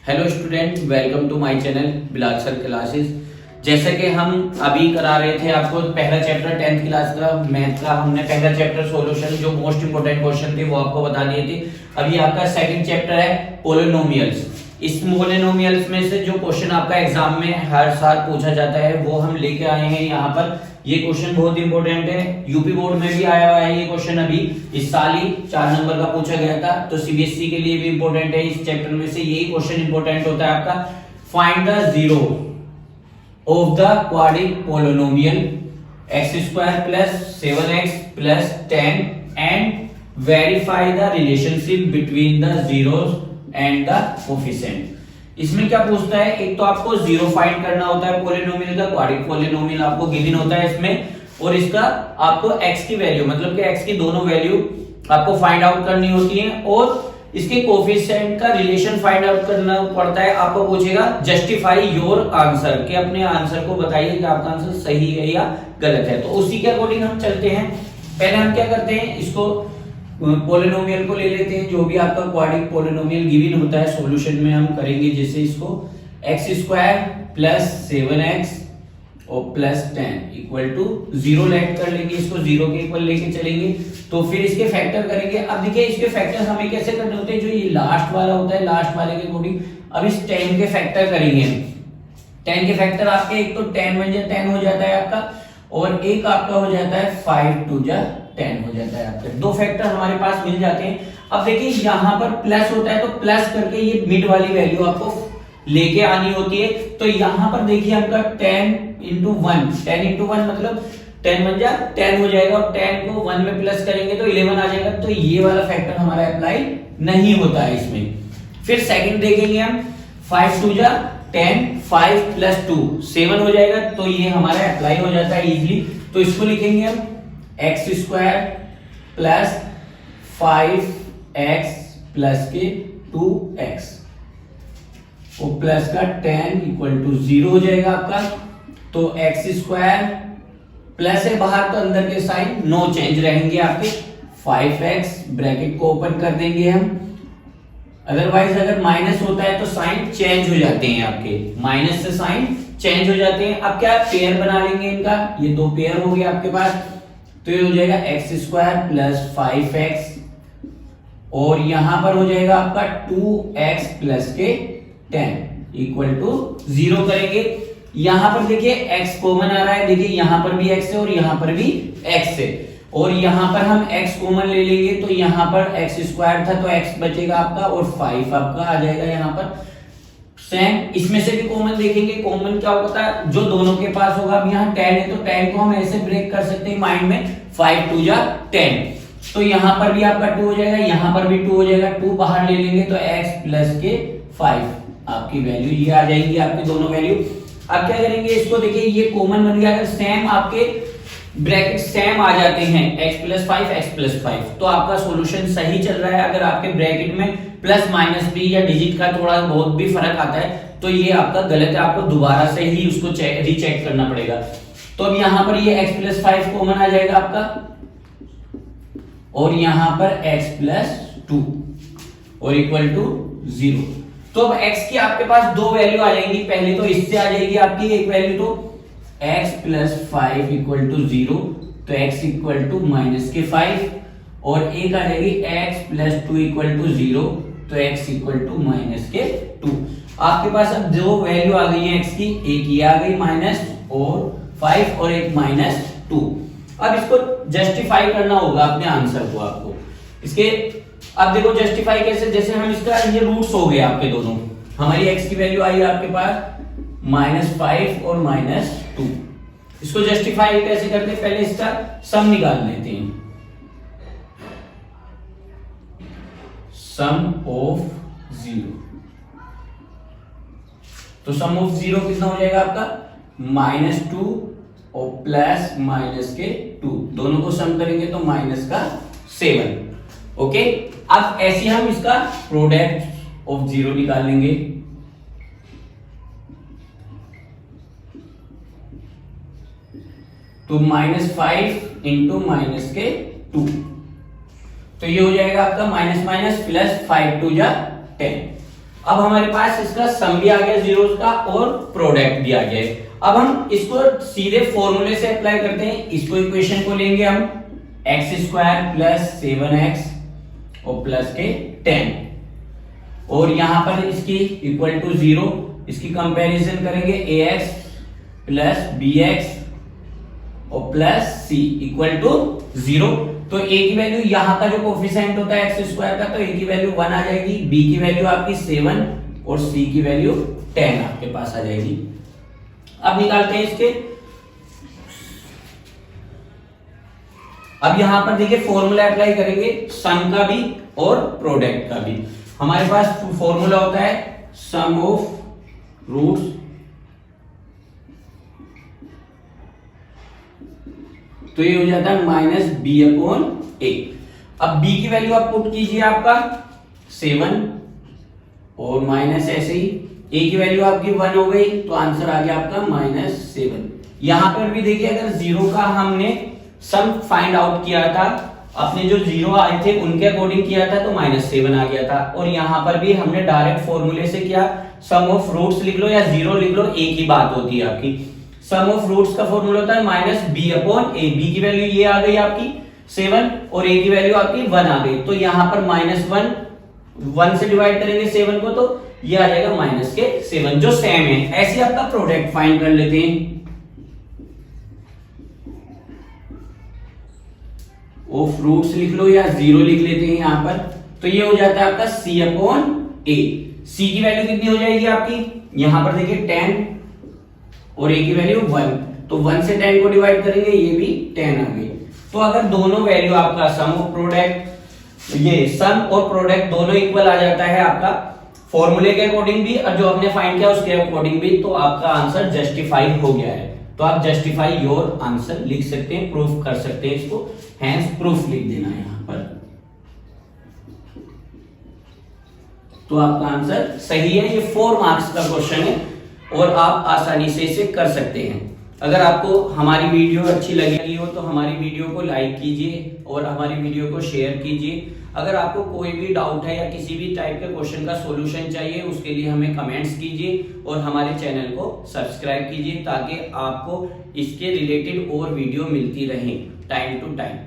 Hello student, welcome to my channel Bilal sir classes. जैसा कि हम अभी करा रहे थे आपको पहला चैप्टर 10th क्लास का मैथ का, हमने पहला चैप्टर सॉल्यूशन जो मोस्ट इंपोर्टेंट क्वेश्चन थे वो आपको बता दिए थे। अभी आपका सेकंड चैप्टर है पॉलिनोमियल्स। इस पॉलिनोमियल्स में से जो क्वेश्चन आपका एग्जाम में हर साल पूछा जाता है वो हम लेके आए हैं यहाँ पर। ये क्वेश्चन बहुत इंपॉर्टेंट है, यूपी बोर्ड में भी आया हुआ है ये क्वेश्चन। अभी इस साल ही 4 नंबर का पूछा गया था, तो सीबीएसई के लिए भी इंपॉर्टेंट है। इस चैप्टर में से यही क्वेश्चन इंपॉर्टेंट होता है आपका। Find the zero of the quadric polynomial x² + 7x + 10 and verify the relationship between the zeros and the coefficient. इसमें क्या पूछता है, एक तो आपको जीरो फाइंड करना होता है पॉलिनोमियल का, क्वाड्रिक पॉलिनोमियल आपको गिवन होता है इसमें, और इसका आपको x की वैल्यू मतलब कि x की दोनों वैल्यू आपको फाइंड आउट करनी होती है, और इसके कोफिशिएंट का रिलेशन फाइंड आउट करना पड़ता है। आपको पूछेगा जस्टिफाई योर आंसर, कि अपने आंसर को बताइए कि आपका आंसर सही है या गलत है। तो उसी के अकॉर्डिंग हम चलते हैं। पहले हम क्या करते हैं, इसको पॉलिनोमियल को ले लेते हैं, जो भी आपका क्वाड्रिक पॉलिनोमियल गिवन होता है सॉल्यूशन में हम करेंगे। जैसे इसको x² + 7x और +10 इक्वल टू 0 लेट कर लेंगे, इसको 0 के इक्वल लेके चलेंगे, तो फिर इसके फैक्टर करेंगे। अब देखिए इसके फैक्टर हमें कैसे करने होते हैं, जो ये लास्ट वाला होता है लास्ट वाले के अकॉर्डिंग। अब इस 10 के फैक्टर करेंगे। 10 के फैक्टर आपके एक तो 10 × 10 हो जाता है आपका, और एक आपका हो जाता है 5 × 10 हो जाता है आपका। दो फैक्टर हमारे पास मिल जाते हैं। अब देखिए यहाँ पर प्लस होता है, तो प्लस करके ये मिड वाली वैल्यू आपको लेके आनी होती है। तो यहाँ पर देखिए आपका 10 × 1, 10 × 1 मतलब 10 × 10 हो जाएगा, और 10 को 1 में प्लस करेंगे तो 11 आ जाएगा। तो ये वाला फैक्टर हमारा अप्लाई नहीं होता है इसमें। फिर सेकंड देखेंगे हम, 5 × 10, 5 + 2 7 हो जाएगा, तो ये हमारा अप्लाई हो जाता है इजीली। तो इसको लिखेंगे हम x² + 5x + 2x और प्लस का 10 = 0 हो जाएगा आपका। तो x² प्लस है बाहर, तो अंदर के साइन नो चेंज रहेंगे आपके। 5x ब्रैकेट को ओपन कर देंगे हम, अदरवाइज अगर माइनस होता है तो साइन चेंज हो जाते हैं आपके, माइनस से साइन चेंज हो जाते हैं। अब क्या पेयर बना लेंगे इनका, ये दो पेयर हो गए आपके पास, तो ये हो जाएगा x² + 5x और यहां पर हो जाएगा आपका 2x + 10 = 0 करेंगे। यहां पर देखिए x कॉमन आ रहा है, देखिए यहां पर भी x है और यहां पर भी x है, और यहां पर हम x कॉमन ले लेंगे, तो यहां पर x² था तो x बचेगा आपका, और 5 आपका आ जाएगा यहाँ पर। सेम इसमें से भी कॉमन देखेंगे, कॉमन क्या होता है जो दोनों के पास होगा। अब यहाँ 10 है तो 10 को हम ऐसे ब्रेक कर सकते हैं माइंड में, 5 × 2 = 10, तो यहाँ पर भी आपका 2 हो जाएगा, यहाँ पर भी 2 हो जाएगा। 2 बाहर ले लेंगे तो x + 5 आपकी वैल्यू ये आ जाएगी, आपकी दोनों वैल्यू। अब क्या करेंगे, इसको देखिए ये कॉमन बन गया। अगर सेम आपके ब्रैकेट सेम आ जाते हैं x + 5 x + 5 तो आपका सॉल्यूशन सही चल रहा है। अगर आपके ब्रैकेट में प्लस माइनस भी या डिजिट का थोड़ा बहुत भी फर्क आता है तो ये आपका गलत है, आपको दोबारा से ही उसको रीचेक करना पड़ेगा। तो अब यहाँ पर ये x + 5 कॉमन आ जाएगा आपका, और यहां पर x + 2 और = 0। तो अब x की आपके पास दो वैल्यू आ जाएंगी। पहले तो इससे आ जाएगी आपकी एक वैल्यू, तो x + 5 = 0, तो x = -5, और एक आ जाएगी x + 2 = 0, तो x = -2। आपके पास अब दो वैल्यू आ गई है x की, एक ये आ गई -5 और एक -2। अब इसको जस्टिफाई करना होगा अपने आंसर को आपको इसके। अब देखो जस्टिफाई कैसे, जैसे हम इसका ये रूट्स हो गए आपके दोनों, हमारी x की वैल्यू आई आपके पास -5 और -2। इसको जस्टिफाई कैसे करते हैं, पहले इसका सम निकाल लेते हैं। सम ऑफ 0, तो सम ऑफ 0 कितना हो जाएगा आपका, -2 और +-2, दोनों को सम करेंगे तो -7। ओके, अब ऐसे हम इसका प्रोडक्ट ऑफ 0 निकाल लेंगे। तो -5 × -2, तो ये हो जाएगा आपका माइनस माइनस प्लस 5 × 10। अब हमारे पास इसका सम भी आ गया जीरोस का और प्रोडक्ट भी आ गया है। अब हम इसको सीधे फॉर्मूले से अप्लाई करते हैं। इसको इक्वेशन को लेंगे हम x² प्लस 7x और प्लस के 10 और यहां पर इसकी इक्वल टू 0, इसकी कंपैरिजन करेंगे ax प्लस bx और प्लस c इक्वल टू 0। तो a की वैल्यू यहाँ का जो कोफिशिएंट होता है x² का, तो a की वैल्यू 1 आ जाएगी, b की वैल्यू आपकी 7 और c की वैल्यू 10 आपके पास आ जाएगी। अब निकालते हैं इसके। अब यहां पर देखिए फॉर्मूला अप्लाई करेंगे सम का भी और प्रोडक्ट का भी। हमारे पास फॉर्मूला होता है सम ऑफ रूट्स तो ये हो जाता है माइनस बी अपॉन ए। अब b की वैल्यू आप पुट कीजिए आपका 7 और माइनस ऐसे ही a की वैल्यू आपकी 1 हो गई तो आंसर आ गया आपका -7। यहां पर भी देखिए अगर जीरो का हमने सम फाइंड आउट किया था, अपने जो जीरो आए थे उनके अकॉर्डिंग किया था तो -7 आ गया था। और यहां पर भी हमने डायरेक्ट फॉर्मूले से किया, सम ऑफ रूट्स लिख लो या जीरो लिख लो, एक ही बात होती है आपकी। सम ऑफ रूट्स का फॉर्मूला होता है माइनस बी अपॉन ए। बी की वैल्यू ये आ गई आपकी 7 और ए की वैल्यू आपकी 1 आ गई, तो यहां पर -1 से डिवाइड करेंगे 7 को तो ये आ जाएगा माइनस के 7 जो सेम है। ऐसे आपका प्रोडक्ट फाइंड कर लेते हैं। ऑफ रूट्स लिख लो या जीरो लिख लेते हैं यहां पर, तो ये हो जाता है आपका c अपॉन ए। c की वैल्यू कितनी हो जाएगी आपकी, यहां पर देखिए 10 और a की वैल्यू 1, तो 1 से 10 को डिवाइड करेंगे ये भी 10 आ गई। तो अगर दोनों वैल्यू आपका सम ऑफ प्रोडक्ट, ये सम और प्रोडक्ट दोनों इक्वल आ जाता है आपका फॉर्मूले के अकॉर्डिंग भी और जो हमने फाइंड किया उसके अकॉर्डिंग भी, तो आपका आंसर जस्टिफाई हो गया है। तो आप जस्टिफाई योर आंसर लिख सकते हैं, प्रूफ कर सकते हैं इसको, हैंस प्रूफ लिख देना है यहां पर, तो आपका आंसर सही है। ये 4 मार्क्स का क्वेश्चन है और आप आसानी से इसे कर सकते हैं। अगर आपको हमारी वीडियो अच्छी लगी हो तो हमारी वीडियो को लाइक कीजिए और हमारी वीडियो को शेयर कीजिए। अगर आपको कोई भी डाउट है या किसी भी टाइप के क्वेश्चन का सॉल्यूशन चाहिए उसके लिए हमें कमेंट्स कीजिए और हमारे चैनल को सब्सक्राइब कीजिए ताकि आपको इसके रिलेटेड और वीडियो मिलती रहे टाइम टू टाइम।